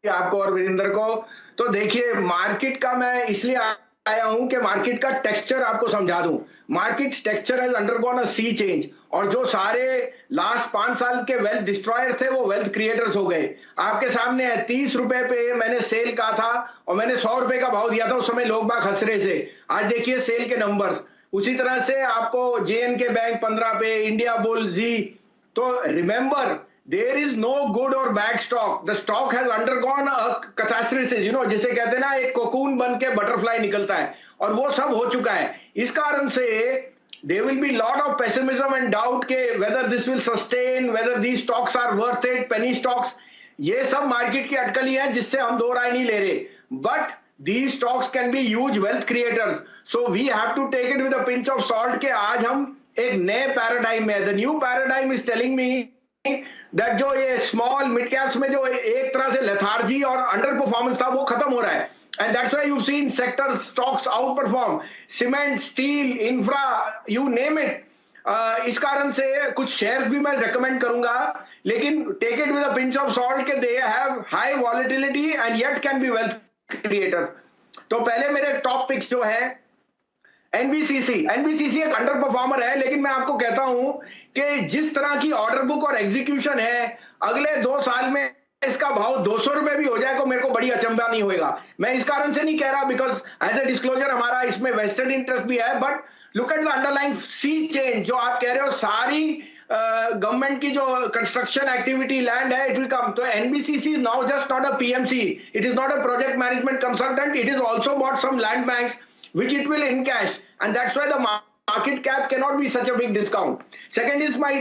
आपको और वीरेंद्र को। तो देखिए मार्केट का मैं इसलिए आया हूं कि मार्केट का टेक्सचर आपको समझा दूं। Market texture has undergone a sea change, और जो सारे लास्ट 5 साल के वेल्थ डिस्ट्रॉयर थे वो वेल्थ क्रिएटर्स हो गए। आपके सामने है 30 रुपए पे मैंने सेल कहा था और मैंने 100 रुपए का भाव दिया था, उस समय लोग बाग हंस रहे थे। आज देखिए सेल के नंबर्स। उसी तरह से आपको JNK बैंक 15 पे, इंडिया बुल जी। तो remember, there is no good और bad stock, the stock has undergone a catharsis, जिसे कहते हैं ना, एक कोकून बन के बटरफ्लाई निकलता है, और वो सब हो चुका है। इस कारण से there will be lot of pessimism and doubt के whether this will sustain, whether these stocks are worth it, penny stocks, ये सब मार्केट की अटकली है जिससे हम दो राय नहीं ले रहे। But these stocks can be huge wealth creators, so we have to take it with a pinch of salt के आज हम एक नए पैराडाइम में, the new paradigm is telling me that जो ये स्मॉल मिड कैप्स में जो एक तरह से लेथार्जी और अंडर परफॉर्मेंस था वो खत्म हो रहा है, and that's why you seen sector stocks out perform, cement, steel, infra, you name it. इस कारण से कुछ शेयर्स भी मैं रेकमेंड करूंगा, लेकिन take it with a pinch of salt के they have high volatility and yet can be wealth creators. तो पहले मेरे टॉप पिक्स जो है एनबीसीसी एक अंडर परफॉर्मर है, लेकिन मैं आपको कहता हूं कि जिस तरह की ऑर्डर बुक और एग्जीक्यूशन है, अगले 2 साल में इसका भाव 200 रुपए भी हो जाए तो मेरे को बड़ी अचंभा नहीं होएगा। मैं इस कारण से नहीं कह रहा बिकॉज एज ए डिस्क्लोजर हमारा इसमें वेस्टेड इंटरेस्ट भी है, but look at the underlying sea change. जो आप कह रहे हो सारी गवर्नमेंट की जो कंस्ट्रक्शन एक्टिविटी लैंड है, इट विल कम। तो NBCC is now just not a PMC, it is not a project management consultant, it is also bought some land banks which it will encash, and that's why the market cap cannot be such a big discount. Second is my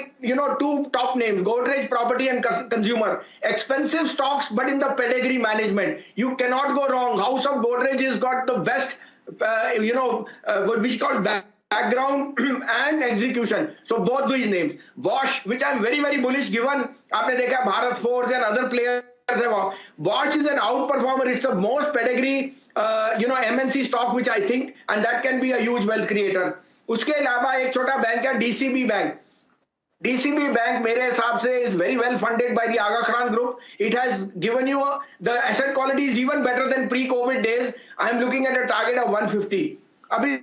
two top names, Godrej Property and Consumer. Expensive stocks but in the pedigree management, you cannot go wrong. House of Godrej has got the best what we call background and execution. So both these names, Bosch, which I'm very very bullish given आपने देखा Bharat Forge and other players, Bosch is an outperformer, it's the most pedigree MNC stock which I think, and that can be a huge wealth creator. उसके अलावा एक छोटा bank है DCB bank. DCB bank मेरे हिसाब से is very well funded by the Aga Khan Group. It has given you the asset quality is even better than pre-COVID days. I am looking at a target of 150. अभी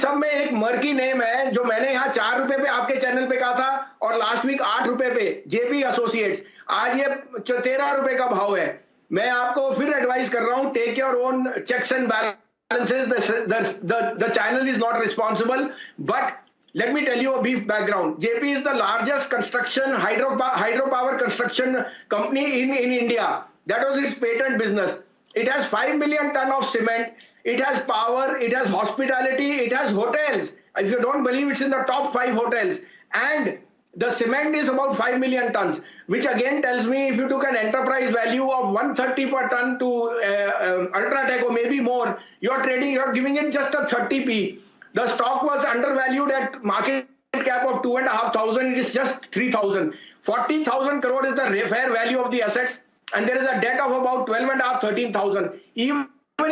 सब में एक murky name है जो मैंने यहाँ 4 रुपए पे आपके चैनल पे कहा था और लास्ट वीक 8 रुपए पे, JP एसोसिएट्स। आज ये 13 रुपए का भाव है। मैं आपको फिर एडवाइस कर रहा हूं, take your own checks and balances, the channel is not responsible, but let me tell you a brief background. JP is the largest construction hydropower construction company in India. That was its patent business. It has 5 million ton of cement, it has power, it has hospitality, it has hotels. If you don't believe, it's in the top 5 hotels, and the cement is about 5 million tons, which again tells me if you took an enterprise value of 130 per ton to Ultratech or maybe more, you're giving it just a 30p. The stock was undervalued at market cap of 2,500, it is just 3,000. 40,000 crore is the fair value of the assets, and there is a debt of about 12,500, 13,000. Even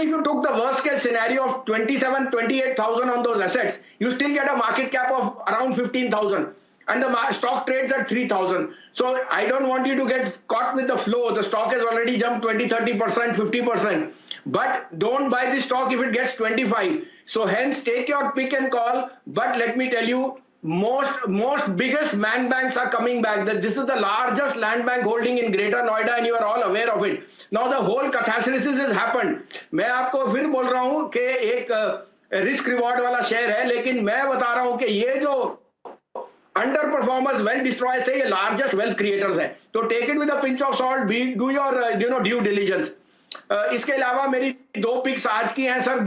if you took the worst case scenario of 27, 28,000 on those assets, you still get a market cap of around 15,000. And the stock trades at 3,000. So I don't want you to get caught with the flow. The stock has already jumped 20, 30%, 50%. But don't buy this stock if it gets 25. So hence take your pick and call. But let me tell you, most biggest land banks are coming back. That this is the largest land bank holding in Greater Noida, and you are all aware of it. Now the whole catastrophe has happened. मैं आपको फिर बोल रहा हूँ कि एक risk reward वाला share है, लेकिन मैं बता रहा हूँ कि ये जो अंडर परफॉर्मर्स वेल्थ डिस्ट्रॉयर्स है, ये लार्जेस्ट वेल्थ क्रिएटर्स हैं। तो take it with a pinch of salt, do your due diligence. इसके अलावा मेरी 2 पिक्स आज की हैं सर।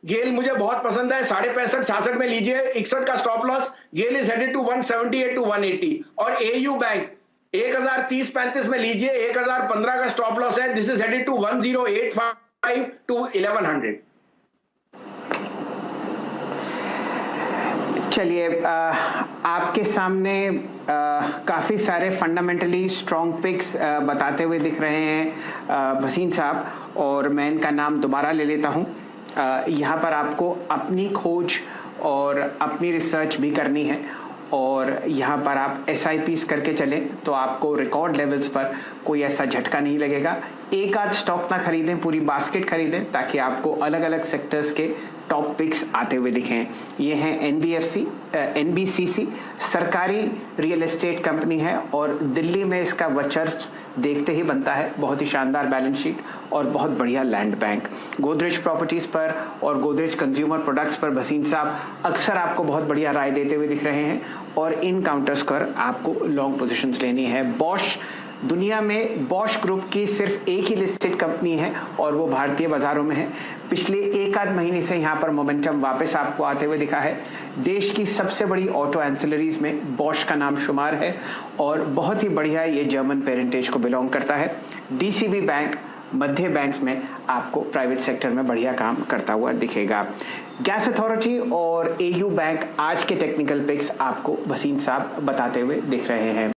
गेल मुझे बहुत पसंद है, 65.5 66 में लीजिए, 61 का stop loss. GAIL is headed to 178 to 180। और AU बैंक 1030-35 में लीजिए, 1015 का स्टॉप लॉस है। This is headed to 1085 to 1100। चलिए, आपके सामने काफ़ी सारे फंडामेंटली स्ट्रॉन्ग पिक्स बताते हुए दिख रहे हैं भसीन साहब, और मैं इनका नाम दोबारा ले लेता हूं। यहाँ पर आपको अपनी खोज और अपनी रिसर्च भी करनी है, और यहाँ पर आप SIPs करके चलें तो आपको रिकॉर्ड लेवल्स पर कोई ऐसा झटका नहीं लगेगा। एक आध स्टॉक ना खरीदें, पूरी बास्केट खरीदें ताकि आपको अलग अलग सेक्टर्स के टॉप पिक्स आते हुए दिखें। ये हैं एनबीसीसी, सरकारी रियल एस्टेट कंपनी है और दिल्ली में इसका वर्चस्व देखते ही बनता है। बहुत ही शानदार बैलेंस शीट और बहुत बढ़िया लैंड बैंक। गोदरेज प्रॉपर्टीज़ पर और गोदरेज कंज्यूमर प्रोडक्ट्स पर भसीन साहब अक्सर आपको बहुत बढ़िया राय देते हुए दिख रहे हैं और इन काउंटर्स पर आपको लॉन्ग पोजीशंस लेनी है। बॉश, दुनिया में बॉश ग्रुप की सिर्फ एक ही लिस्टेड कंपनी है और वो भारतीय बाजारों में है। पिछले एक आध महीने से यहाँ पर मोमेंटम वापस आपको आते हुए दिखा है। देश की सबसे बड़ी ऑटो एंसिलरीज में बॉश का नाम शुमार है और बहुत ही बढ़िया ये जर्मन पेरेंटेज को बिलोंग करता है। डीसीबी बैंक मध्य बैंक्स में आपको प्राइवेट सेक्टर में बढ़िया काम करता हुआ दिखेगा। गैस अथॉरिटी और एयू बैंक आज के टेक्निकल पिक्स आपको भसीन साहब बताते हुए दिख रहे हैं।